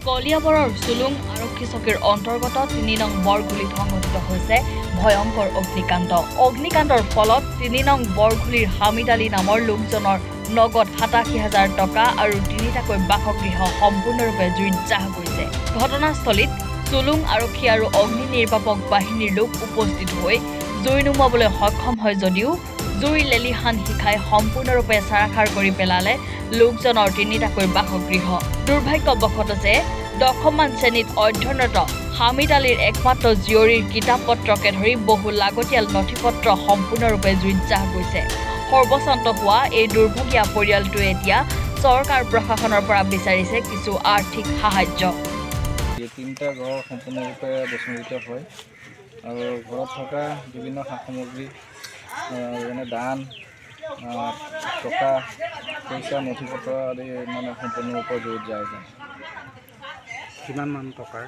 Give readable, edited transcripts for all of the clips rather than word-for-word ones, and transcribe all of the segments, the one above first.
কলিয়াবৰৰ চুলুং আৰক্ষী চকীৰ অন্তৰ্গত ৩ নং বৰগুলিত সংঘটিত হৈছে ভয়ংকৰ অগ্নিকাণ্ড। অগ্নিকাণ্ডৰ ফলত ৩ নং বৰগুলিৰ হামিদ আলী নামৰ লোকজনৰ নগদ ৮৭,০০০ টকা আৰু ৩টাকৈ বাসগৃহ সম্পূৰ্ণৰূপে জুইত জাহ গৈছে। ঘটনাস্থলীত চুলুং আৰক্ষী আৰু অগ্নি নিৰ্বাপক বাহিনীৰ লোক উপস্থিত হৈ জুই নুমুৱাবলৈ সক্ষম হয় যদিও জুই লেলিহান শিখাই সম্পূৰ্ণৰূপে চাৰাখাৰ কৰি পেলালে লোকজনৰ ৩টাকৈ বাসগৃহ। দুৰ্ভাগ্যবশত যে দশমমান শ্ৰেণীত অধ্যয়নৰত হামিদ আলীৰ একমাত্ৰ জীয়ৰীৰ কিতাপ পত্ৰকে ধৰি বহু লাগতিয়াল নথিপত্ৰ সম্পূৰ্ণৰূপে জুইত জাহ গৈছে। সৰ্বশান্ত হোৱা এই দুৰ্ভগীয়া পৰিয়ালটোৱে এতিয়া চৰকাৰ প্ৰশাসনৰ পৰা বিচাৰিছে কিছু আৰ্থিক সাহায্য। এই ৩টা ঘৰ সম্পূৰ্ণৰূপে বিস্মৃত হয় আৰু ঘৰত থকা বিভিন্ন সা সামগ্ৰী যেনে ধান টকা পইচা নথিপত্ৰ আদি মানে সম্পূৰ্ণৰূপে জুইত যায়। কিমান মান টকাৰ?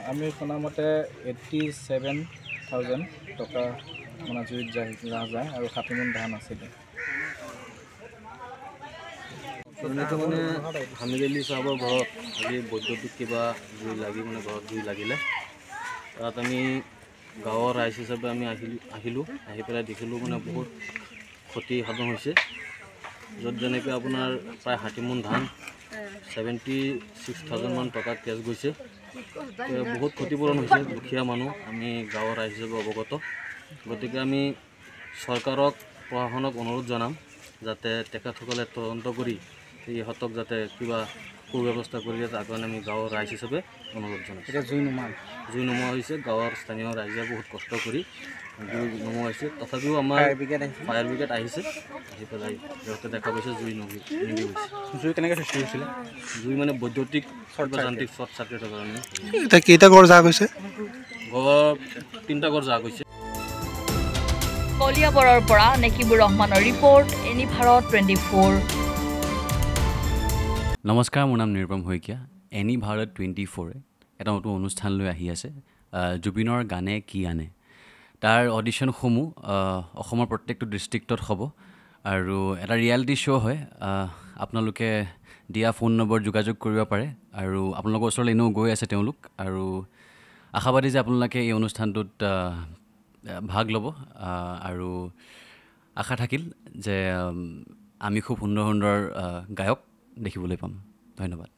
আমি শুনামতে 87,000 টকা মানে জুইত যায় আৰু 60 মোন ধান আছিলে। এনেকৈ মানে হামিদ আলী চাহাবৰ ঘৰত আজি বৈদ্যুতিক কিবা জুই লাগি মানে ঘৰত জুই লাগিলে। তাত আমি গাঁৱৰ ৰাইজ হিচাপে আমি আহিলোঁ আহি পেলাই দেখিলোঁ মানে বহুত ক্ষতি সাধন হৈছে। য'ত যেনেকৈ আপোনাৰ প্ৰায় 60 মোন ধান 76,000 মান টকা কেছ গৈছে। বহুত ক্ষতিপূৰণ হৈছে দুখীয়া মানুহ। আমি গাঁৱৰ ৰাইজ হিচাপে অৱগত, গতিকে আমি চৰকাৰক প্ৰশাসনক অনুৰোধ জনাম যাতে তেখেতসকলে তদন্ত কৰি ইহঁতক যাতে কিবা সুব্যৱস্থা কৰি দিয়ে, তাৰ কাৰণে আমি গাঁৱৰ ৰাইজ হিচাপে অনুৰোধ জনাইছোঁ। এতিয়া জুই নুমুৱা হৈছে। গাঁৱৰ স্থানীয় ৰাইজে বহুত কষ্ট কৰি জুই নুমুৱা হৈছে। তথাপিও আমাৰ ফায়াৰ ব্ৰিগেড আহিছে, আহি পেলাই সিহঁতে দেখা পাইছে জুই নিভি গৈছে। জুই কেনেকৈ সৃষ্টি হৈছিলে? জুই মানে বৈদ্যুতিক যান্ত্ৰিক শ্বৰ্ট চাৰ্কিটৰ কাৰণে। এতিয়া কেইটা ঘৰ জ্বলা গৈছে? ঘৰ 3টা ঘৰ জ্বলা গৈছে। কলিয়াবৰৰ পৰা নেকিবুৰ ৰহমানৰ ৰিপৰ্ট, এনি ভাৰত 24। নমস্কাৰ, মোৰ নাম নিৰুপম শইকীয়া। এনি ভাৰত 24 এটা নতুন অনুষ্ঠান লৈ আহি আছে, জুবিনৰ গানে কি আনে। তাৰ অডিশ্যনসমূহ অসমৰ প্ৰত্যেকটো ডিষ্ট্ৰিক্টত হ'ব আৰু এটা ৰিয়েলিটি শ্ব' হয়। আপোনালোকে দিয়া ফোন নম্বৰ যোগাযোগ কৰিব পাৰে আৰু আপোনালোকৰ ওচৰলৈ এনেও গৈ আছে তেওঁলোক, আৰু আশাবাদী যে আপোনালোকে এই অনুষ্ঠানটোত ভাগ ল'ব আৰু আশা থাকিল যে আমি খুব সুন্দৰ সুন্দৰ গায়ক দেখিবলৈ পাম। ধন্যবাদ।